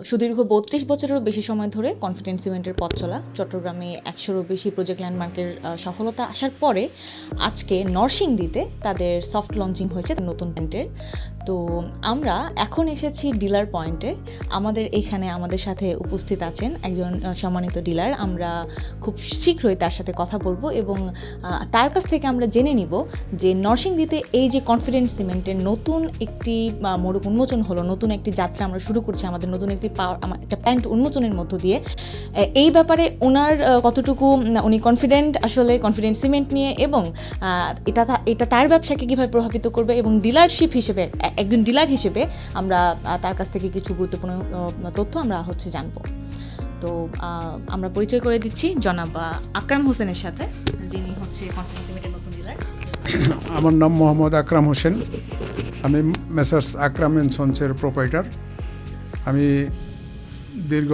সুদীর্ঘ ৩২ বছরেরও বেশি সময় ধরে কনফিডেন্স সিমেন্টের পথ চলা, চট্টগ্রামে ১০০রও বেশি প্রজেক্ট ল্যান্ডমার্কের সফলতা আসার পরে আজকে নরসিংদীতে তাদের সফট লঞ্চিং হয়েছে নতুন প্যান্টের। তো আমরা এখন এসেছি ডিলার পয়েন্টে। আমাদের এখানে আমাদের সাথে উপস্থিত আছেন একজন সম্মানিত ডিলার। আমরা খুব শীঘ্রই তার সাথে কথা বলবো এবং তার কাছ থেকে আমরা জেনে নিব যে নরসিংদীতে এই যে কনফিডেন্স সিমেন্টের নতুন একটি মোড়ক উন্মোচন হলো, নতুন একটি যাত্রা আমরা শুরু করছি আমাদের নতুন একটি একটা প্যান্ট উন্মোচনের মধ্য দিয়ে। এই ব্যাপারে ওনার কতটুকু উনি কনফিডেন্ট আসলে কনফিডেন্ট সিমেন্ট নিয়ে, এবং এটা তার ব্যবসাকে কীভাবে প্রভাবিত করবে, এবং ডিলারশিপ হিসেবে একজন ডিলার হিসেবে আমরা তার কাছ থেকে কিছু গুরুত্বপূর্ণ তথ্য আমরা জানবো। তো আমরা পরিচয় করে দিচ্ছি জনাব আকরাম হোসেনের সাথে, যিনি হচ্ছে কনফিডেন্স সিমেন্টের নতুন ডিলার। আমার নাম মোহাম্মদ আকরাম হোসেন, আমি মেসার্স আকরাম অ্যান্ড সন্সের প্রোপাইটার। আমি দীর্ঘ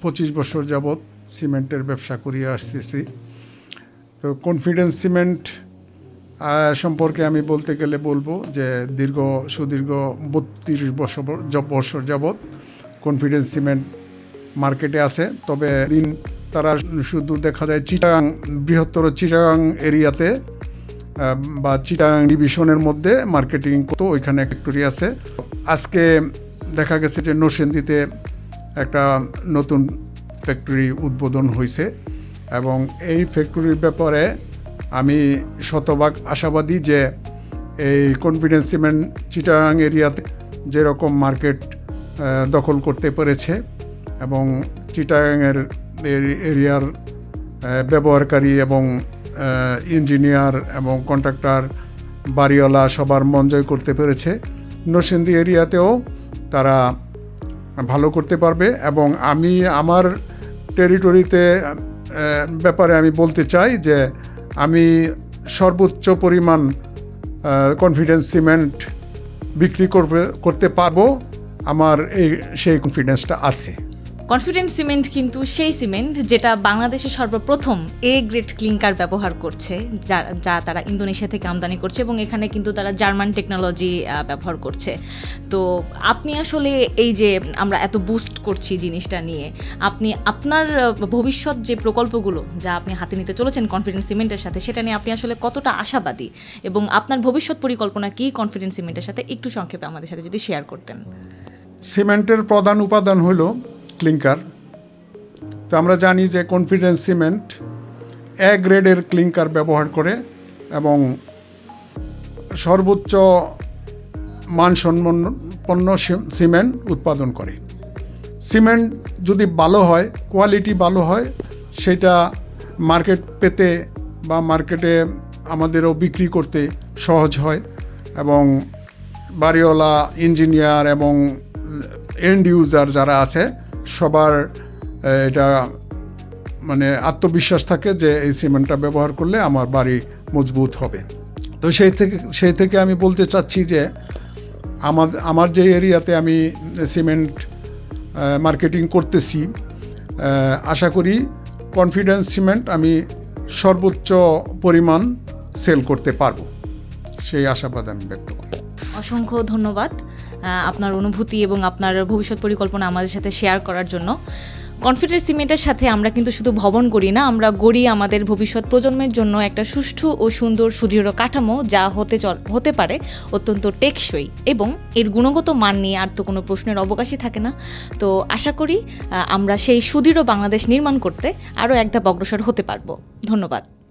25 বছর যাবৎ সিমেন্টের ব্যবসা করিয়ে আসতেছি। তো কনফিডেন্স সিমেন্ট সম্পর্কে আমি বলতে গেলে বলবো যে সুদীর্ঘ 32 বছর যাবৎ কনফিডেন্স সিমেন্ট মার্কেটে আছে। তবে তারা শুধু দেখা যায় বৃহত্তর চিটাগাং এরিয়াতে বা চিটাগাং ডিভিশনের মধ্যে মার্কেটিং করতো, ওইখানে ফ্যাক্টরি আছে। আজকে দেখা গেছে যে নরসিংদীতে একটা নতুন ফ্যাক্টরি উদ্বোধন হয়েছে, এবং এই ফ্যাক্টরির ব্যাপারে আমি শতভাগ আশাবাদী যে এই কনফিডেন্স সিমেন্ট চিটাগাং এরিয়াতে যেরকম মার্কেট দখল করতে পেরেছে, এবং চিটাগাংয়ের এরিয়ার ব্যবহারকারী এবং ইঞ্জিনিয়ার এবং কন্ট্রাক্টর বাড়িওয়ালা সবার মন জয় করতে পেরেছে, নরসিংদী এরিয়াতেও তারা ভালো করতে পারবে। এবং আমি আমার টেরিটরিতে ব্যাপারে আমি বলতে চাই যে আমি সর্বোচ্চ পরিমাণ কনফিডেন্স সিমেন্ট বিক্রি করতে পারবো, আমার সেই কনফিডেন্সটা আছে। কনফিডেন্ট সিমেন্ট কিন্তু সেই সিমেন্ট যেটা বাংলাদেশে সর্বপ্রথম গ্রেড ক্লিংকার ব্যবহার করছে, যা তারা ইন্দোনেশিয়া থেকে আমদানি করছে, এবং এখানে কিন্তু তারা জার্মান টেকনোলজি ব্যবহার করছে। তো আপনি আসলে এই যে আমরা এত বুস্ট করছি জিনিসটা নিয়ে, আপনি আপনার ভবিষ্যৎ যে প্রকল্পগুলো যা আপনি হাতে নিতে চলেছেন কনফিডেন্ট সিমেন্টের সাথে, সেটা নিয়ে আপনি আসলে কতটা আশাবাদী, এবং আপনার ভবিষ্যৎ পরিকল্পনা কি কনফিডেন্ট সিমেন্টের সাথে একটু সংক্ষেপে আমাদের সাথে যদি শেয়ার করতেন। সিমেন্টের প্রধান উপাদান হলো ক্লিংকার। তো আমরা জানি যে কনফিডেন্স সিমেন্ট গ্রেডের ক্লিংকার ব্যবহার করে এবং সর্বোচ্চ মানসম্পন্ন সিমেন্ট উৎপাদন করে। সিমেন্ট যদি ভালো হয়, কোয়ালিটি ভালো হয়, সেটা মার্কেট পেতে বা মার্কেটে আমাদেরও বিক্রি করতে সহজ হয়, এবং বাড়িওয়ালা, ইঞ্জিনিয়ার এবং এন্ড ইউজার যারা আছে সবার এটা আত্মবিশ্বাস থাকে যে এই সিমেন্টটা ব্যবহার করলে আমার বাড়ি মজবুত হবে। তো সেই থেকে আমি বলতে চাচ্ছি যে আমার যে এরিয়াতে আমি সিমেন্ট মার্কেটিং করতেছি, আশা করি কনফিডেন্স সিমেন্ট আমি সর্বোচ্চ পরিমাণ সেল করতে পারবো, সেই আশাবাদ আমি ব্যক্ত করি। অসংখ্য ধন্যবাদ আপনার অনুভূতি এবং আপনার ভবিষ্যৎ পরিকল্পনা আমাদের সাথে শেয়ার করার জন্য। কনফিডেন্স সিমেন্টের সাথে আমরা কিন্তু শুধু ভবন গড়ি না, আমরা গড়ি আমাদের ভবিষ্যৎ প্রজন্মের জন্য একটা সুষ্ঠু ও সুন্দর সুদৃঢ় কাঠামো, যা হতে পারে অত্যন্ত টেকসই, এবং এর গুণগত মান নিয়ে আর তো কোনো প্রশ্নের অবকাশই থাকে না। তো আশা করি আমরা সেই সুদৃঢ় বাংলাদেশ নির্মাণ করতে আরও এক ধাপ অগ্রসর হতে পারবো। ধন্যবাদ।